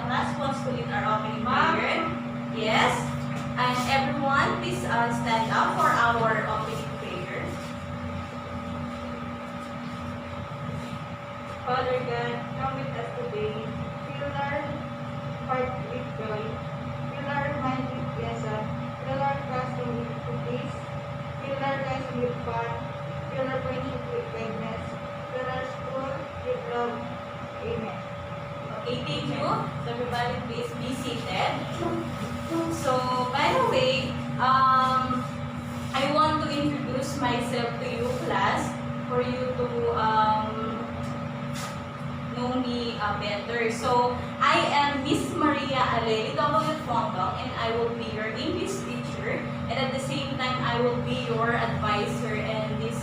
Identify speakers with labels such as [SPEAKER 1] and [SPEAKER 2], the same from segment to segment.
[SPEAKER 1] class wants to lead our opening prayer? Yes. And everyone, please stand up for our opening prayer.
[SPEAKER 2] Father God, come with us today. Fill our heart with joy. Fill our mind with pleasure. Fill our classroom with peace. Fill our lives with fun. Fill our friendship with kindness. Fill our school with love. Amen.
[SPEAKER 1] Okay, thank you. So everybody, please be seated. So, by the way, I want to introduce myself to you, class, for you to know me better. So, I am Miss Maria Aleli W. Fondong, and I will be your English teacher. And at the same time, I will be your advisor and this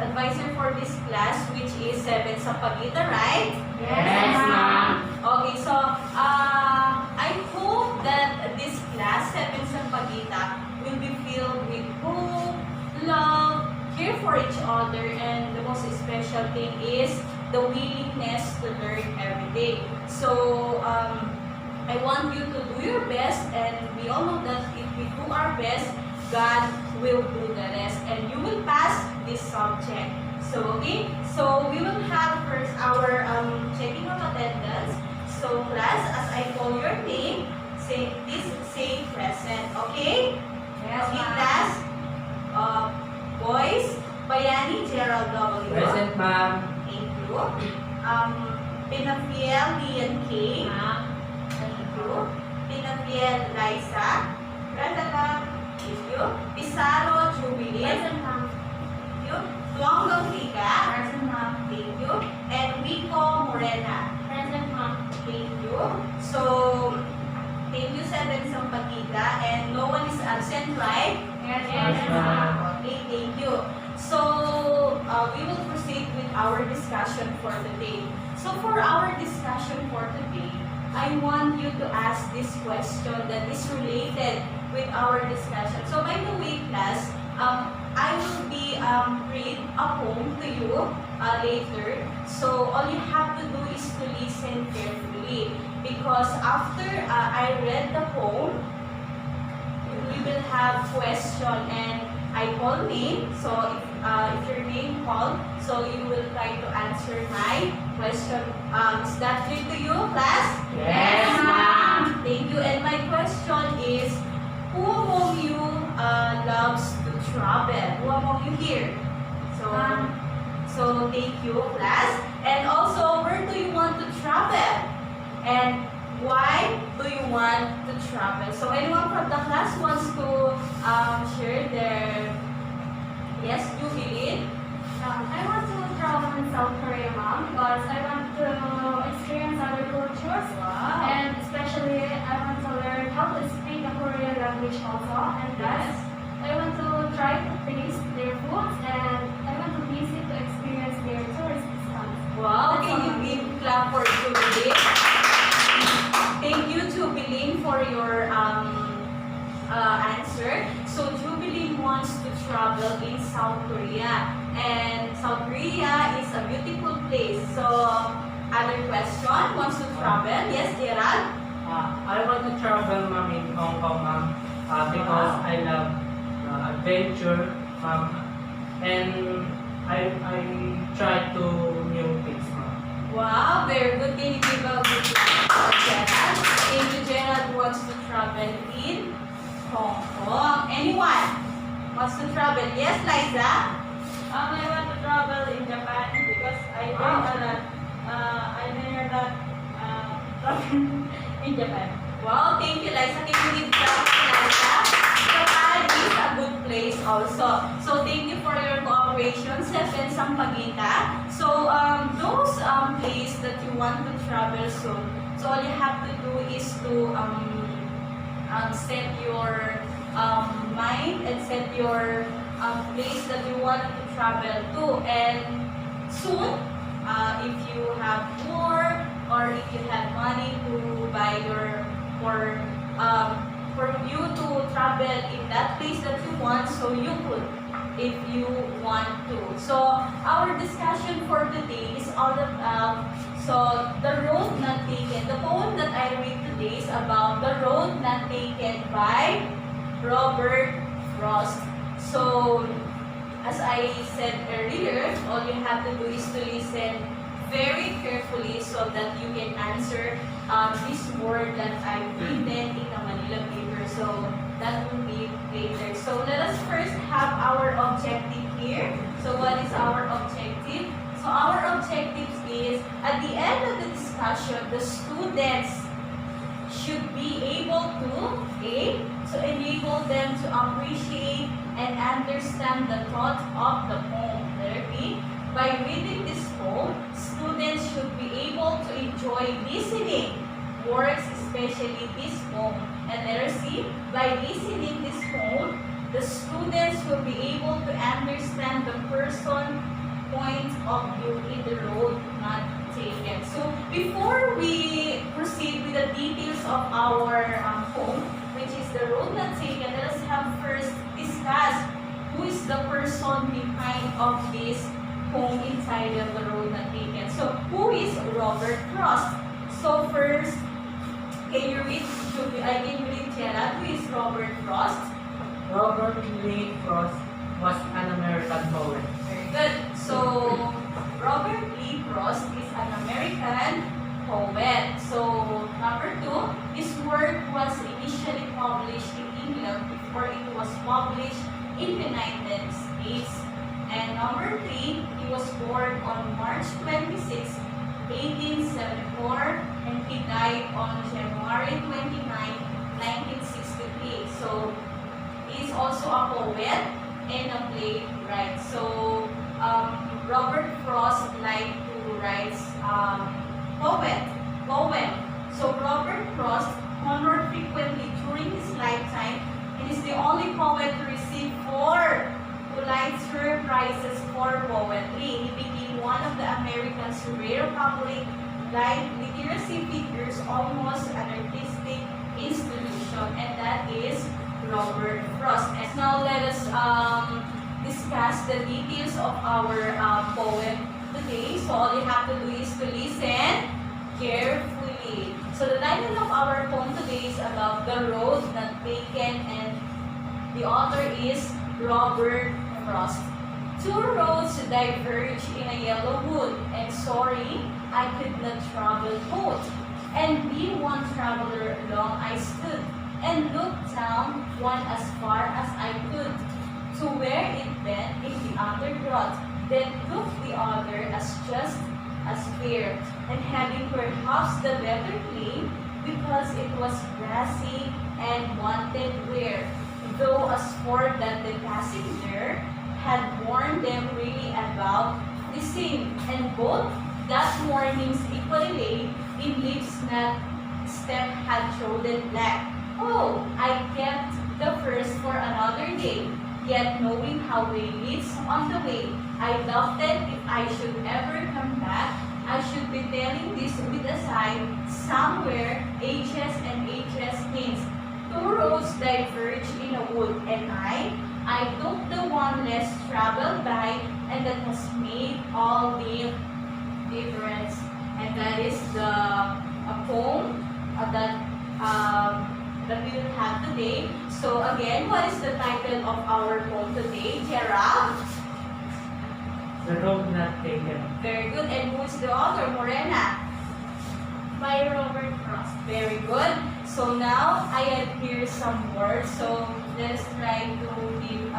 [SPEAKER 1] advisor for this class, which is 7 Sampaguita, right?
[SPEAKER 3] Yes, ma'am.
[SPEAKER 1] Okay, so I hope that this class, 7 Sampaguita, will be filled with hope, love, care for each other, and the most special thing is the willingness to learn every day. So I want you to do your best, and we all know that if we do our best, God will do the rest, and you will pass this subject. So, okay? So, we will have first our checking of attendance. So, class, as I call your name, say present. Okay?
[SPEAKER 3] Yes,
[SPEAKER 1] Okay,
[SPEAKER 3] ma'am.
[SPEAKER 1] class. Boys, Bayani Gerald W.
[SPEAKER 3] Present, ma'am.
[SPEAKER 1] Thank you. Pinafiel Lian K.
[SPEAKER 3] Ma'am.
[SPEAKER 1] Thank you. Pinafiel Liza. Present, ma'am. Thank you. Pizarro Jubilee.
[SPEAKER 3] Present, ma'am.
[SPEAKER 1] Thank you. Tuangang Liga.
[SPEAKER 3] Present, ma'am.
[SPEAKER 1] Thank you. And Rico Morena.
[SPEAKER 3] Present, ma'am.
[SPEAKER 1] Thank you. So, thank you, 7 Sampaguita. And no one is absent, right?
[SPEAKER 3] Yes,
[SPEAKER 1] Okay,
[SPEAKER 3] ma'am.
[SPEAKER 1] thank you. So, we will proceed with our discussion for today. So, for our discussion for today, I want you to ask this question that is related with our discussion. So, by the way, class, I will be read a poem to you later. So, all you have to do is to listen carefully. Because after I read the poem, we will have question and I call name. So if your name called, so you will try to answer my question. Is that clear to you, class?
[SPEAKER 3] Yes, ma'am.
[SPEAKER 1] Thank you. And my question is, who among you loves to travel? Who among you here? So, so thank you, class. And also, where do you want to travel? And why do you want to travel? So anyone from the class wants to share their, yes, Jubilee?
[SPEAKER 4] I want to travel in South Korea, ma'am, because I want to experience other cultures.
[SPEAKER 1] Wow.
[SPEAKER 4] And especially, I want to learn how to speak the Korean language also. And thus, I want to try to taste their foods, and I want to visit to experience their tourist spots.
[SPEAKER 1] Wow,
[SPEAKER 4] That's
[SPEAKER 1] can you
[SPEAKER 4] all.
[SPEAKER 1] give clap for Jubilee? Thank you, Jubilee, for your answer. So Jubilee wants to travel in South Korea, and South Korea is a beautiful place. So, other question, wants to travel? Yes, Gerald?
[SPEAKER 3] I want to travel, ma'am, in Hong Kong, ma'am, because
[SPEAKER 1] Wow.
[SPEAKER 3] I love adventure, ma'am, and I try to new things, ma'am.
[SPEAKER 1] Wow, very good. Can you give a good clap for Gerald? Thank you, Gerald wants to travel in Hong Kong. Anyone wants to travel? Yes, Liza?
[SPEAKER 2] I want to travel in Japan because I
[SPEAKER 1] Wow.
[SPEAKER 2] learned that travel in Japan.
[SPEAKER 1] Wow, thank you, Liza. Can you give clap for Liza? Japan is a good place also. So, thank you for your cooperation, 7 Sampaguita. So, those places that you want to travel soon, so all you have to do is to set your mind and set your place that you want to travel to. And soon, if you have more or if you have money to buy your for you to travel in that place that you want, so you could if you want to. So our discussion for today is all about So, The Road Not Taken. The poem that I read today is about The Road Not Taken by Robert Frost. So, as I said earlier, all you have to do is to listen very carefully so that you can answer this word that I've written in a Manila paper. So, that will be later. So, let us first have our objective here. So, what is our objective? So, our objective is, at the end of the discussion, the students should be able to, enable them to appreciate and understand the thought of the poem. Letter B, by reading this poem, students should be able to enjoy listening works, especially this poem. And letter C, by listening this poem, the students will be able to understand the person point of view in The Road Not Taken. So before we proceed with the details of our poem, which is The Road Not Taken, let us have first discuss who is the person behind of this poem entitled The Road Not Taken. So who is Robert Frost? So first, can you read Gerald, who is Robert Frost?
[SPEAKER 3] Robert Lee Frost was an American poet.
[SPEAKER 1] Very good. So, Robert Lee Frost is an American poet. So, number 2, his work was initially published in England before it was published in the United States. And number 3, he was born on March 26, 1874, and he died on January 29, 1963. So, he is also a poet and a playwright. So, Robert Frost liked to write poem. So, Robert Frost honored frequently during his lifetime and is the only poet to receive 4 Pulitzer Prizes for poetry. He became one of the Americans' rare public literacy figures, almost an artistic institution, and that is Robert Frost. And now let us discuss the details of our poem today. So all you have to do is to listen carefully. So the title of our poem today is about The Road Not Taken, and the author is Robert Frost. 2 roads diverge in a yellow wood, and sorry, I could not travel both. And being one traveler long I stood, and looked down one as far as I could, to where it bent in the undergrowth, then took the other as just as fair, and having perhaps the better claim, because it was grassy and wanted wear, though as for that the passing there had worn them really about the same, and both that morning's equally lay in leaves not step had trodden black. Oh, I kept the first for another day, yet knowing how way leads on the way, I doubted if I should ever come back. I should be telling this with a sigh, somewhere ages and ages hence. 2 roads diverge in a wood, and I took the one less traveled by, and that has made all the difference. And that is the poem that we will have today. So again, what is the title of our poem today, Gerald?
[SPEAKER 3] The Road Not Taken.
[SPEAKER 1] Very good. And who is the author, Morena?
[SPEAKER 4] By Robert Frost.
[SPEAKER 1] Very good. So now I have here some words. So let's try to give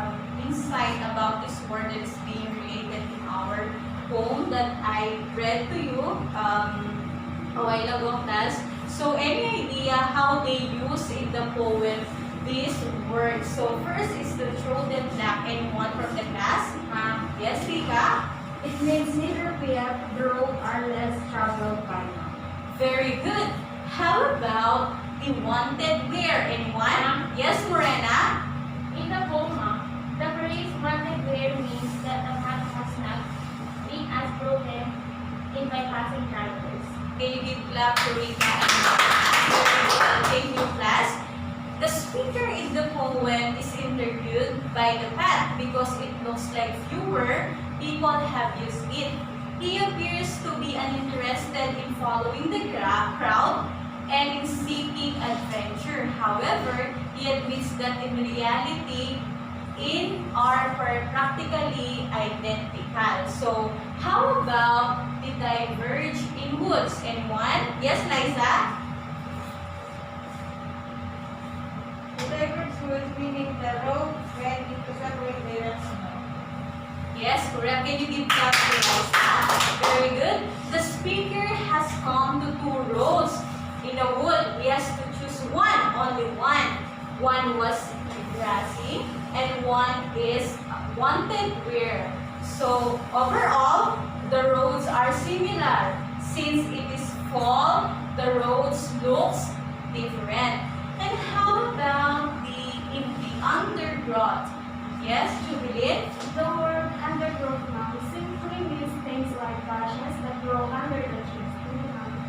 [SPEAKER 1] insight about this word that is being related in our poem that I read to you a while ago, class. So any idea how they use in the poem these words? So first is the trodden black. Anyone from the class? Yes, Rika?
[SPEAKER 2] It means neither path, the road are less traveled by now.
[SPEAKER 1] Very good. How about the wanted where? Anyone? Yes, Morena?
[SPEAKER 4] In the poem, the phrase wanted where means that the path has not been as broken in by passing travelers.
[SPEAKER 1] Can you give clap to Rika? Thank you, class. The speaker in the poem is interviewed by the path because it looks like fewer people have used it. He appears to be uninterested in following the crowd and in seeking adventure. However, he admits that in reality, in are practically identical. So, how about the diverge in woods? Anyone? Yes, Liza?
[SPEAKER 2] The diverge woods meaning the road went into separate directions.
[SPEAKER 1] Yes, correct. Can you give clap to Liza? Very good. The speaker has come to two roads in a wood. He has to choose one, only one. One was grassy and one is wanted where. So overall, the roads are similar. Since it is fall, the roads looks different. And how about in the undergrowth? Yes, Jubilee?
[SPEAKER 4] The word undergrowth now simply means things like bushes that grow under the trees.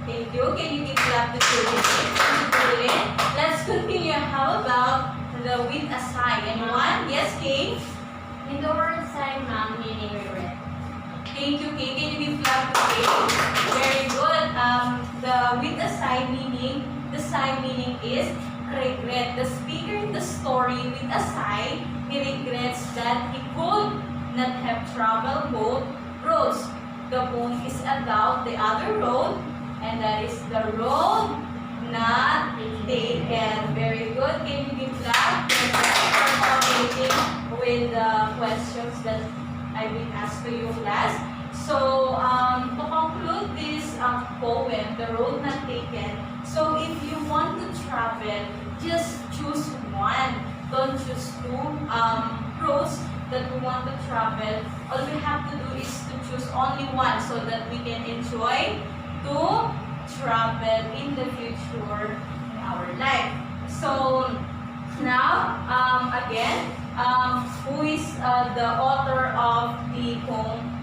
[SPEAKER 1] Thank you. Can you give clap to Jubilee? Let's continue. How about the with a sigh? Anyone? Yes, Kay?
[SPEAKER 4] In the word sign, ma'am, meaning regret.
[SPEAKER 1] Thank you, Kay. Can you give clap to Kay? Very good. The with a sigh meaning, the sigh meaning is regret. The speaker in the story with a sigh, he regrets that he could not have traveled both roads. The poem is about the other road, and that is the road not taken. Very good. Can you give clap for cooperating with the questions that I will ask to you, class? So, to conclude this poem, The Road Not Taken, so if you want to travel, just choose one. Don't choose two roads that we want to travel. All we have to do is to choose only one so that we can enjoy to travel in the future in our life. So now, again, who is the author of the poem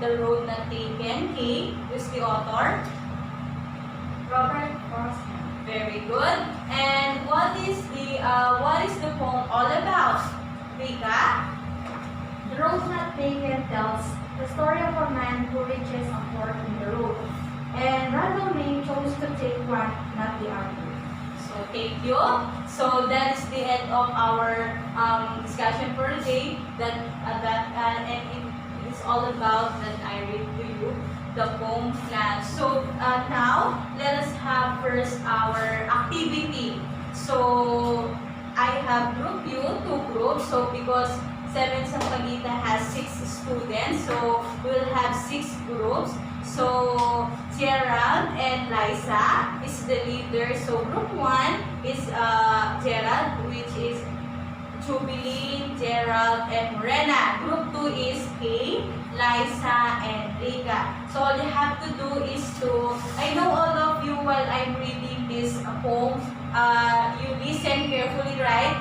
[SPEAKER 1] The Road Not Taken? Kay, who is the author?
[SPEAKER 4] Robert Frost.
[SPEAKER 1] Very good. And what is the poem all about? Rika?
[SPEAKER 4] The Road Not Taken tells the story of a man who reaches a fork in the road, and randomly chose to take one, not the other.
[SPEAKER 1] So thank you. So that is the end of our discussion for today. And it is all about that I read to you the poem plan. So now let us have first our activity. So I have grouped you two groups. So because 7 Sampaguita has 6 students, so we'll have 6 groups. So Gerald and Liza is the leader. So group 1 is Gerald, which is Jubilee, Gerald, and Morena. Group 2 is Kay, Liza, and Rika. So all you have to do is to, I know all of you while I'm reading this poem, you listen carefully, right?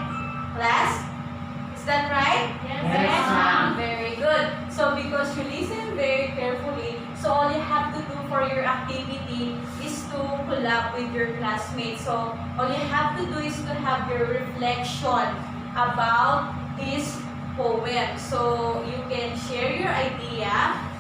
[SPEAKER 1] Class? Is that right?
[SPEAKER 3] Yes, ma'am.
[SPEAKER 1] Very good. So because you listen very carefully, so all you have to do for your activity is to collab with your classmates. So all you have to do is to have your reflection about this poem. So you can share your idea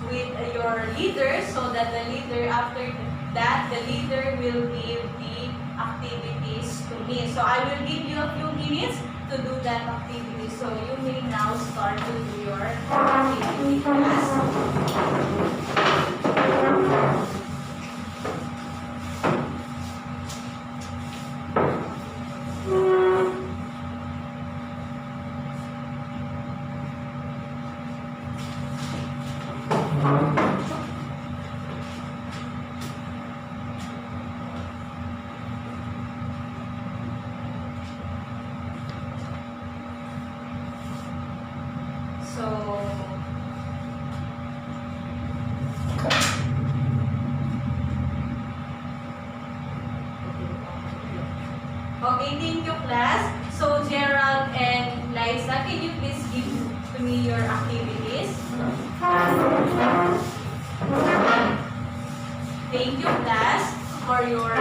[SPEAKER 1] with your leader so that the leader, after that, the leader will give the activities to me. So I will give you a few minutes to do that activity. So you may now start to do your activity class. So, okay, thank you, class. So, Gerald and Liza, can you please give to me your activities? Thank you, class, for your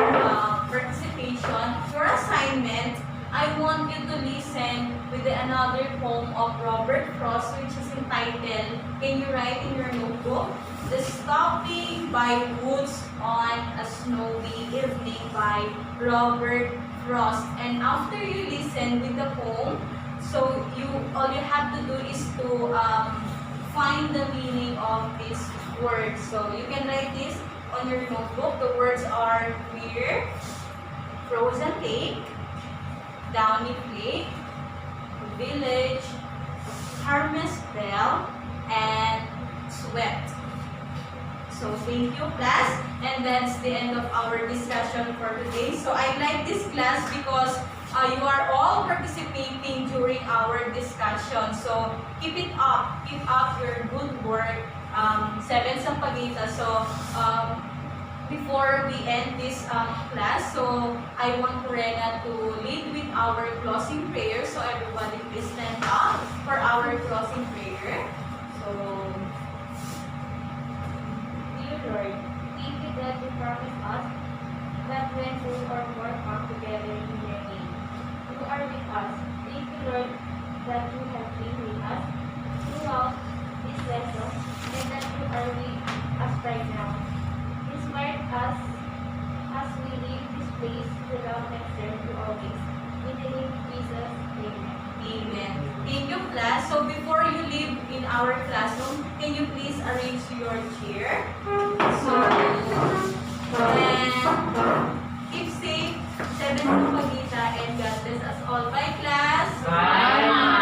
[SPEAKER 1] participation. Your assignment, I want you to listen with another poem of Robert Frost, which is entitled title, can you write in your notebook? The Stopping by Woods on a Snowy Evening by Robert Frost. And after you listen with the poem, so all you have to do is to find the meaning of this word. So you can write this on your notebook. The words are queer, frozen cake, downy flake, village, harvest bell, and sweat. So thank you, class, and that's the end of our discussion for today. So I like this class because you are all participating during our discussion. So keep up your good work, 7 Sampaguita. So before we end this class, so I want Rena to lead with our closing prayer. So everybody please stand up for our closing prayer. So,
[SPEAKER 4] Dear Lord, thank you that you promised us that when two or more come together in your name, you are with us. Thank you, Lord, that you have been with us throughout this lesson and that you are with us right now. Inspire us as we leave this place to love and serve you always. In the name of Jesus, amen.
[SPEAKER 1] amen. Thank you, class. So before you leave in our classroom, can you please arrange your chair? So, and keep safe, 7 Sampaguita, and God bless us all. Bye, class.
[SPEAKER 3] Bye.